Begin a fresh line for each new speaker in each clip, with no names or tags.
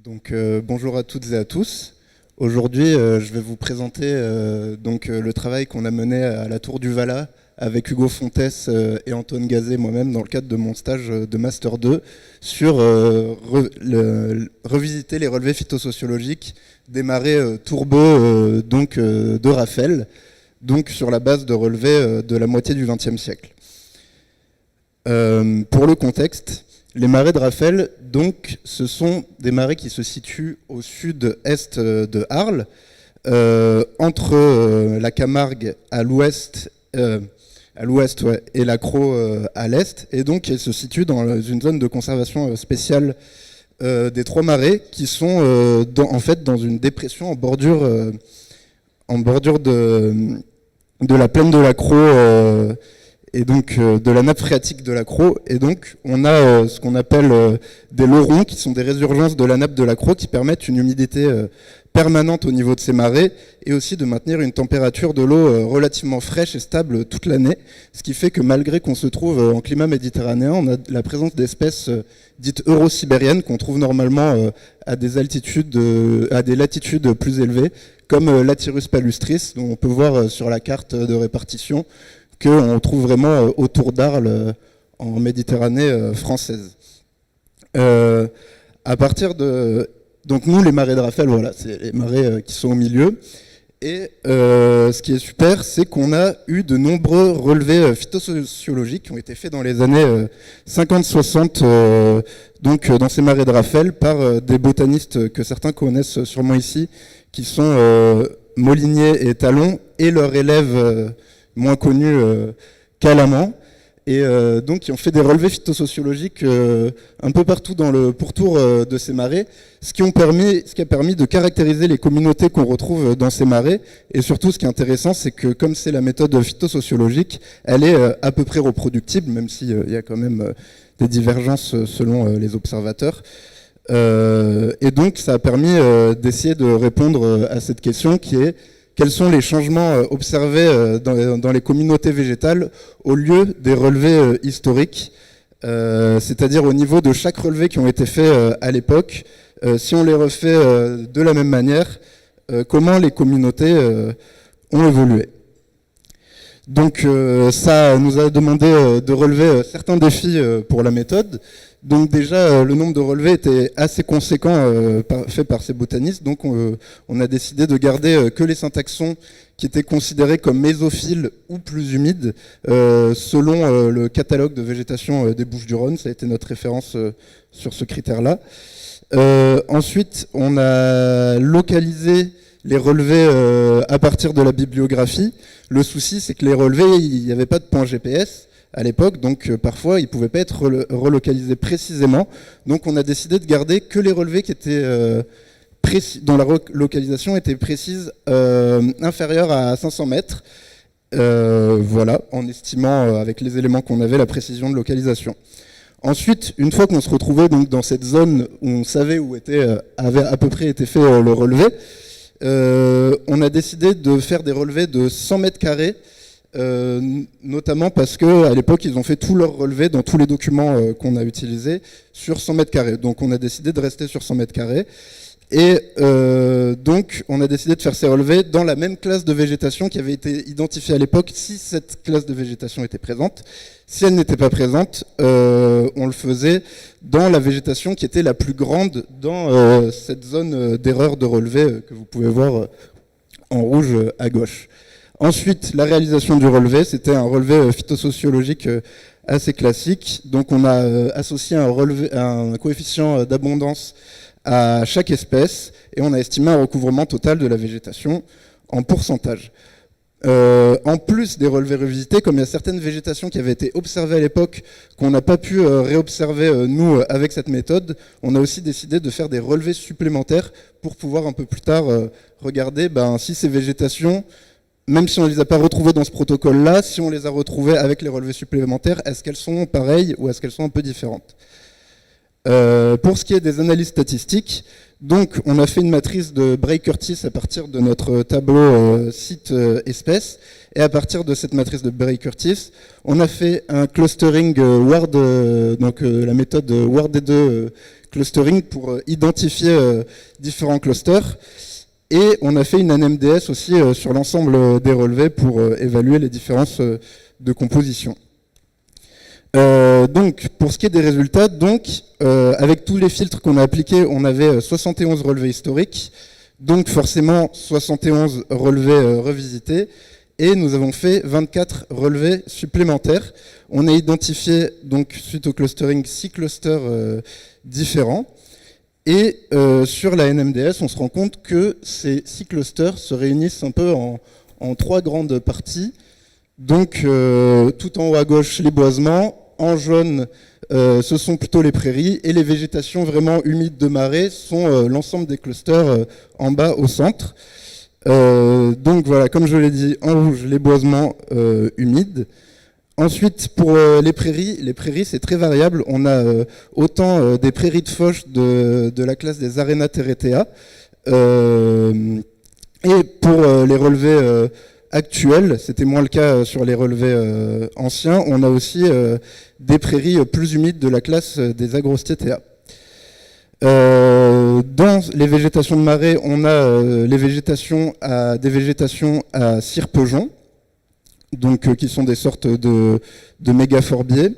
Bonjour à toutes et à tous. Aujourd'hui, je vais vous présenter le travail qu'on a mené à la Tour du Valat avec Hugo Fontès et Antoine Gazet, moi-même, dans le cadre de mon stage de Master 2, sur revisiter les relevés phytosociologiques des marais tourbeux de Raphaël, donc sur la base de relevés de la moitié du XXe siècle. Pour le contexte, les marais de Raphaël, donc, ce sont des marais qui se situent au sud-est de Arles, entre la Camargue à l'ouest et la Crau à l'est, et donc ils se situent dans une zone de conservation spéciale des trois marais, qui sont en fait dans une dépression en bordure de la plaine de la Crau, et donc de la nappe phréatique de la Crau, et donc on a ce qu'on appelle des lorons, qui sont des résurgences de la nappe de la Crau, qui permettent une humidité permanente au niveau de ces marais, et aussi de maintenir une température de l'eau relativement fraîche et stable toute l'année, ce qui fait que malgré qu'on se trouve en climat méditerranéen, on a la présence d'espèces dites euro-sibériennes qu'on trouve normalement à des latitudes plus élevées, comme l'Athyrus palustris, dont on peut voir sur la carte de répartition qu'on trouve vraiment autour d'Arles en Méditerranée française. À partir de... Donc nous, les marais de Raphaël, voilà, c'est les marais qui sont au milieu. Et ce qui est super, c'est qu'on a eu de nombreux relevés phytosociologiques qui ont été faits dans les années 50-60, dans ces marais de Raphaël, par des botanistes que certains connaissent sûrement ici, qui sont Molinier et Talon, et leur élève moins connus qu'Alamand, et donc qui ont fait des relevés phytosociologiques un peu partout dans le pourtour de ces marais, ce qui a permis de caractériser les communautés qu'on retrouve dans ces marais. Et surtout, ce qui est intéressant, c'est que comme c'est la méthode phytosociologique, elle est à peu près reproductible, même s'il y a quand même des divergences selon les observateurs. Et donc ça a permis d'essayer de répondre à cette question qui est: quels sont les changements observés dans les communautés végétales au lieu des relevés historiques, c'est-à-dire au niveau de chaque relevé qui ont été faits à l'époque, si on les refait de la même manière, comment les communautés ont évolué. Donc ça nous a demandé de relever certains défis pour la méthode. Donc déjà, le nombre de relevés était assez conséquent fait par ces botanistes. Donc on a décidé de garder que les syntaxons qui étaient considérés comme mésophiles ou plus humides, selon le catalogue de végétation des Bouches-du-Rhône. Ça a été notre référence sur ce critère-là. Ensuite, on a localisé les relevés à partir de la bibliographie. Le souci, c'est que les relevés, il n'y avait pas de point GPS à l'époque, donc parfois ils ne pouvaient pas être relocalisés précisément. Donc on a décidé de garder que les relevés qui étaient dont la localisation était précise, inférieure à 500 mètres, voilà, en estimant avec les éléments qu'on avait la précision de localisation. Ensuite, une fois qu'on se retrouvait donc dans cette zone où on savait où avait à peu près été fait le relevé, on a décidé de faire des relevés de 100 mètres carrés, notamment parce qu'à l'époque, ils ont fait tous leurs relevés dans tous les documents qu'on a utilisés sur 100 mètres carrés. Donc on a décidé de rester sur 100 mètres carrés. Et donc on a décidé de faire ces relevés dans la même classe de végétation qui avait été identifiée à l'époque, si cette classe de végétation était présente. Si elle n'était pas présente, on le faisait dans la végétation qui était la plus grande dans cette zone d'erreur de relevé que vous pouvez voir en rouge à gauche. Ensuite, la réalisation du relevé, c'était un relevé phytosociologique assez classique. Donc on a associé un coefficient d'abondance à chaque espèce, et on a estimé un recouvrement total de la végétation en pourcentage. En plus des relevés revisités, comme il y a certaines végétations qui avaient été observées à l'époque, qu'on n'a pas pu réobserver nous avec cette méthode, on a aussi décidé de faire des relevés supplémentaires pour pouvoir un peu plus tard regarder si ces végétations, même si on ne les a pas retrouvées dans ce protocole-là, si on les a retrouvées avec les relevés supplémentaires, est-ce qu'elles sont pareilles ou est-ce qu'elles sont un peu différentes? Pour ce qui est des analyses statistiques, donc on a fait une matrice de Bray-Curtis à partir de notre tableau site espèces, et à partir de cette matrice de Bray-Curtis, on a fait un clustering Ward, la méthode Ward-D2 clustering pour identifier différents clusters. Et on a fait une NMDS aussi sur l'ensemble des relevés pour évaluer les différences de composition. Donc, pour ce qui est des résultats, avec tous les filtres qu'on a appliqués, on avait 71 relevés historiques, donc forcément 71 relevés revisités, et nous avons fait 24 relevés supplémentaires. On a identifié, donc, suite au clustering, 6 clusters différents. Et sur la NMDS, on se rend compte que ces 6 clusters se réunissent un peu en 3 grandes parties. Donc, tout en haut à gauche, les boisements. En jaune, ce sont plutôt les prairies. Et les végétations vraiment humides de marais sont l'ensemble des clusters en bas au centre. Donc voilà, comme je l'ai dit, en rouge, les boisements humides. Ensuite, pour les prairies, c'est très variable. On a autant des prairies de fauche de la classe des Arena terretea. Et pour les relevés actuels, c'était moins le cas sur les relevés anciens, on a aussi des prairies plus humides de la classe des Agrostietea. Dans les végétations de marais, on a des végétations à cirpejon, donc qui sont des sortes de mégaphorbiers.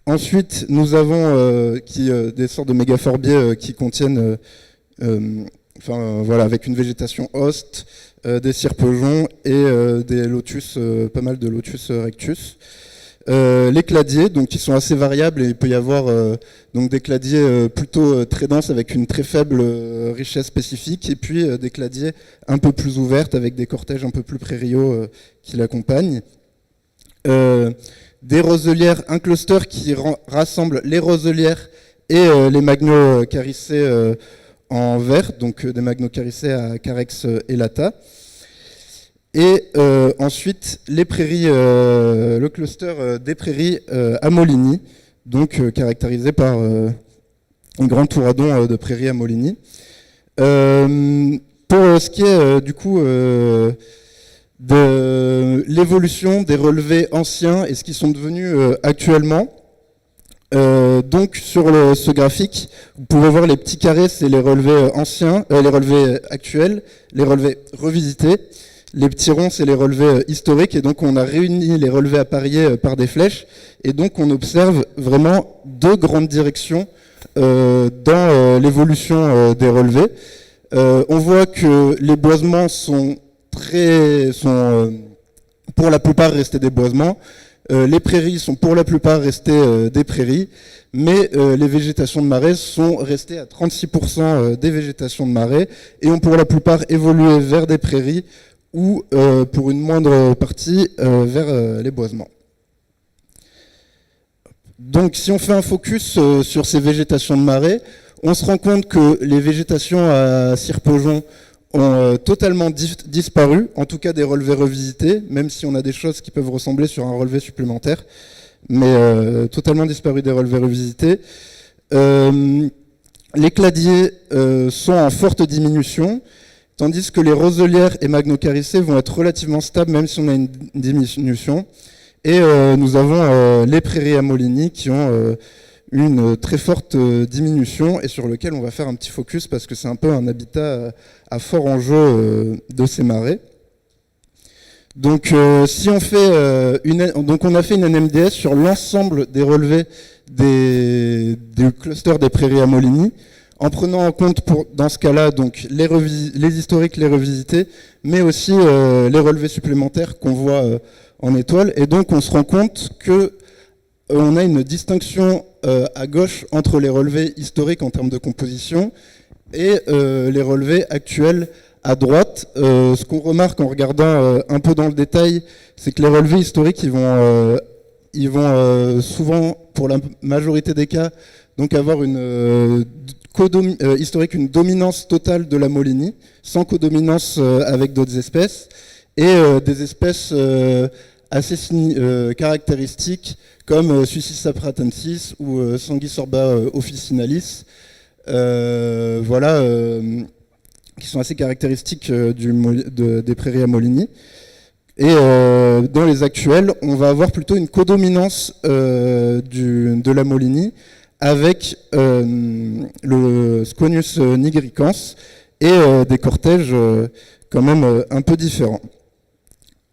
Ensuite, nous avons des sortes de mégaphorbiers qui contiennent, avec une végétation hoste, des cirpejons et des lotus, pas mal de lotus rectus. Les cladiers, donc qui sont assez variables, et il peut y avoir donc des cladiers plutôt très denses avec une très faible richesse spécifique, et puis des cladiers un peu plus ouvertes avec des cortèges un peu plus prairiaux qui l'accompagnent. Des roselières, un cluster qui rassemble les roselières et les magnocaricées en vert, donc des magnocaricées à carex elata. Et ensuite, les prairies, le cluster des prairies à Molini, donc caractérisé par un grand touradon de prairies à Molini. Pour ce qui est du coup de l'évolution des relevés anciens et ce qu'ils sont devenus actuellement, donc sur ce graphique, vous pouvez voir les petits carrés, c'est les relevés anciens, les relevés actuels, les relevés revisités. Les petits ronds, c'est les relevés historiques, et donc on a réuni les relevés à parier par des flèches, et donc on observe vraiment 2 grandes directions dans l'évolution des relevés. On voit que les boisements sont pour la plupart restés des boisements, les prairies sont pour la plupart restées des prairies, mais les végétations de marais sont restées à 36% des végétations de marais, et ont pour la plupart évolué vers des prairies, ou pour une moindre partie vers les boisements. Donc si on fait un focus sur ces végétations de marais, on se rend compte que les végétations à cirpejon ont totalement disparu, en tout cas des relevés revisités, même si on a des choses qui peuvent ressembler sur un relevé supplémentaire, mais totalement disparu des relevés revisités. Les cladiers sont en forte diminution, tandis que les roselières et magnocaricées vont être relativement stables, même si on a une diminution. Et nous avons les prairies à Molini qui ont une très forte diminution, et sur lequel on va faire un petit focus parce que c'est un peu un habitat à fort enjeu de ces marais. Donc, si on fait donc on a fait une NMDS sur l'ensemble des relevés du cluster des prairies à Molini, en prenant en compte dans ce cas-là donc les historiques, les revisités, mais aussi les relevés supplémentaires qu'on voit en étoile. Et donc on se rend compte que on a une distinction à gauche entre les relevés historiques en termes de composition et les relevés actuels à droite. Ce qu'on remarque en regardant un peu dans le détail, c'est que les relevés historiques, ils vont souvent, pour la majorité des cas, donc avoir une historique, une dominance totale de la Molini, sans codominance avec d'autres espèces, et des espèces assez caractéristiques comme Suissis sapratensis ou Sanguisorba officinalis, qui sont assez caractéristiques des prairies à Molini. Et dans les actuels, on va avoir plutôt une codominance de la Molini, avec le Squamius nigricans et des cortèges quand même un peu différents.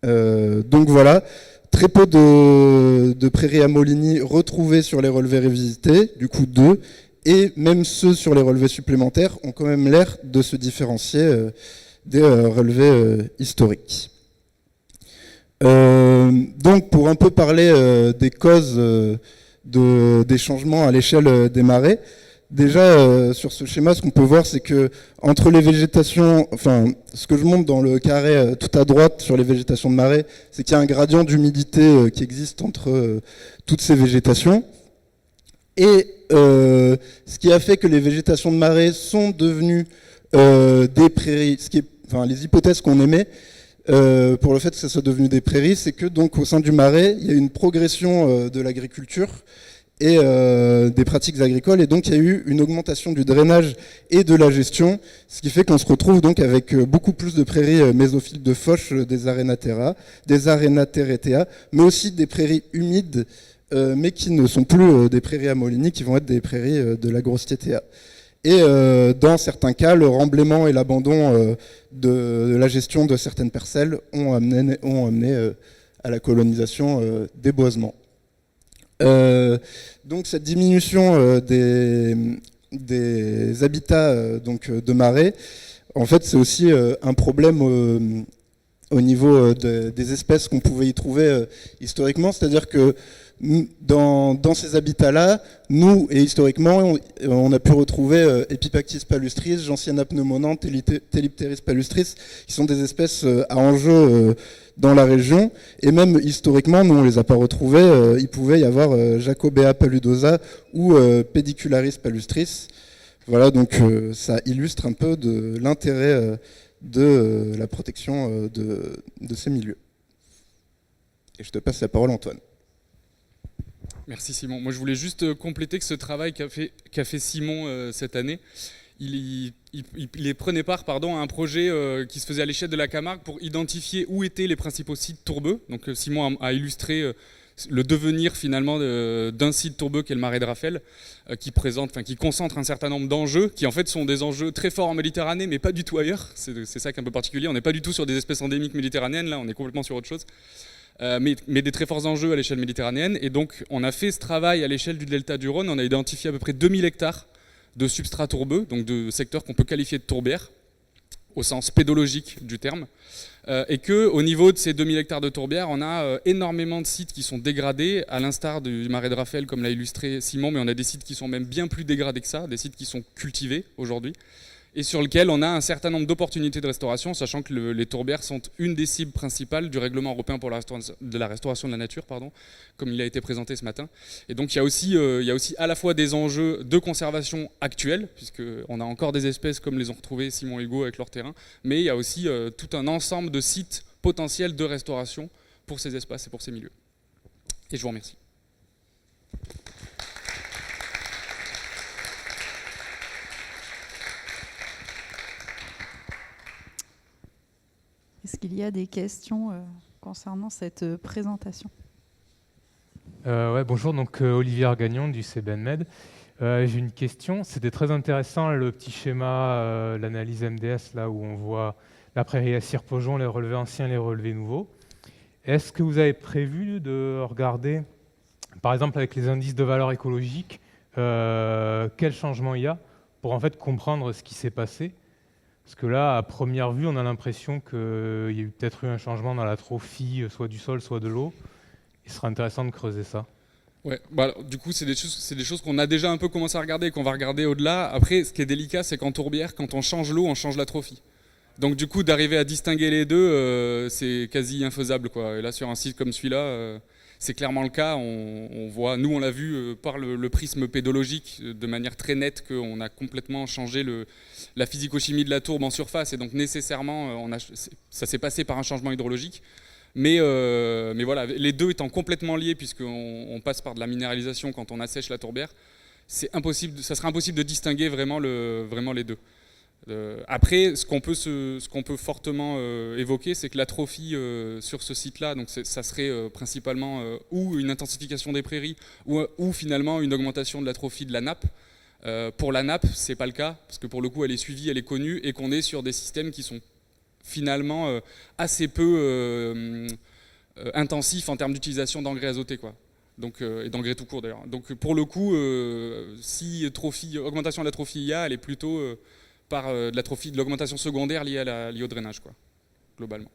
Donc voilà, très peu de prairies à Molini retrouvées sur les relevés révisités, du coup 2, et même ceux sur les relevés supplémentaires ont quand même l'air de se différencier des relevés historiques. Donc pour un peu parler des causes des changements à l'échelle des marais, déjà sur ce schéma, ce qu'on peut voir, c'est que entre les végétations, enfin ce que je montre dans le carré tout à droite sur les végétations de marais, c'est qu'il y a un gradient d'humidité qui existe entre toutes ces végétations. Et ce qui a fait que les végétations de marais sont devenues des prairies, les hypothèses qu'on émet pour le fait que ça soit devenu des prairies, c'est que donc au sein du marais, il y a eu une progression de l'agriculture et des pratiques agricoles, et donc il y a eu une augmentation du drainage et de la gestion, ce qui fait qu'on se retrouve donc avec beaucoup plus de prairies mésophiles de fauche, des Arenatherea, mais aussi des prairies humides, mais qui ne sont plus des prairies à Molini, qui vont être des prairies de l'Agrostietea. Et dans certains cas, le remblaiement et l'abandon de la gestion de certaines parcelles ont amené à la colonisation des boisements. Donc cette diminution des habitats donc, de marais, en fait, c'est aussi un problème au niveau des espèces qu'on pouvait y trouver historiquement, c'est-à-dire que dans ces habitats-là, nous, et historiquement, on a pu retrouver Epipactis palustris, Gentiana pneumonante, Telipteris palustris, qui sont des espèces à enjeu dans la région. Et même historiquement, nous, on ne les a pas retrouvés. Il pouvait y avoir Jacobea paludosa ou Pedicularis palustris. Voilà, donc ça illustre un peu de l'intérêt de la protection de ces milieux. Et je te passe la parole, Antoine.
Merci Simon. Moi je voulais juste compléter que ce travail qu'a fait Simon cette année, il prenait part à un projet qui se faisait à l'échelle de la Camargue pour identifier où étaient les principaux sites tourbeux. Donc Simon a illustré le devenir finalement d'un site tourbeux qu'est le marais de Raphaël, qui concentre un certain nombre d'enjeux, qui en fait sont des enjeux très forts en Méditerranée, mais pas du tout ailleurs. C'est ça qui est un peu particulier. On n'est pas du tout sur des espèces endémiques méditerranéennes, là on est complètement sur autre chose. Mais des très forts enjeux à l'échelle méditerranéenne. Et donc, on a fait ce travail à l'échelle du delta du Rhône. On a identifié à peu près 2000 hectares de substrats tourbeux, donc de secteurs qu'on peut qualifier de tourbières, au sens pédologique du terme. Et qu'au niveau de ces 2000 hectares de tourbières, on a énormément de sites qui sont dégradés, à l'instar du marais de Raphaël, comme l'a illustré Simon, mais on a des sites qui sont même bien plus dégradés que ça, des sites qui sont cultivés aujourd'hui, et sur lequel on a un certain nombre d'opportunités de restauration, sachant que les tourbières sont une des cibles principales du règlement européen pour la restauration de la nature, comme il a été présenté ce matin. Et donc il y a aussi à la fois des enjeux de conservation actuels, puisqu'on a encore des espèces comme les ont retrouvées Simon et Hugo avec leur terrain, mais il y a aussi tout un ensemble de sites potentiels de restauration pour ces espaces et pour ces milieux. Et je vous remercie.
Est-ce qu'il y a des questions concernant cette présentation ?
Bonjour, donc Olivier Argagnon du CBNMed. J'ai une question. C'était très intéressant le petit schéma, l'analyse MDS, là où on voit la prairie à Cire-Paugeon, les relevés anciens, les relevés nouveaux. Est-ce que vous avez prévu de regarder, par exemple avec les indices de valeur écologique, quel changement il y a pour en fait comprendre ce qui s'est passé ? Parce que là, à première vue, on a l'impression qu'il y a eu peut-être eu un changement dans la trophie, soit du sol, soit de l'eau. Il serait intéressant de creuser ça.
Ouais, du coup, c'est des choses qu'on a déjà un peu commencé à regarder et qu'on va regarder au-delà. Après, ce qui est délicat, c'est qu'en tourbière, quand on change l'eau, on change la trophie. Donc du coup, d'arriver à distinguer les deux, c'est quasi infaisable, quoi. Et là, sur un site comme celui-là, c'est clairement le cas. On voit, nous, on l'a vu par le prisme pédologique de manière très nette qu'on a complètement changé la physico-chimie de la tourbe en surface. Et donc nécessairement, ça s'est passé par un changement hydrologique. Mais voilà, les deux étant complètement liés, puisqu'on passe par de la minéralisation quand on assèche la tourbière, ça serait impossible de distinguer vraiment les deux. Après, ce qu'on peut fortement évoquer, c'est que l'atrophie sur ce site-là, donc ça serait principalement ou une intensification des prairies ou finalement une augmentation de l'atrophie de la nappe. Pour la nappe, c'est pas le cas, parce que pour le coup, elle est suivie, elle est connue, et qu'on est sur des systèmes qui sont finalement assez peu intensifs en termes d'utilisation d'engrais azotés, quoi. Donc, et d'engrais tout court d'ailleurs. Donc pour le coup, si augmentation de l'atrophie il y a, elle est plutôt par de l'augmentation secondaire liée au drainage, quoi, globalement.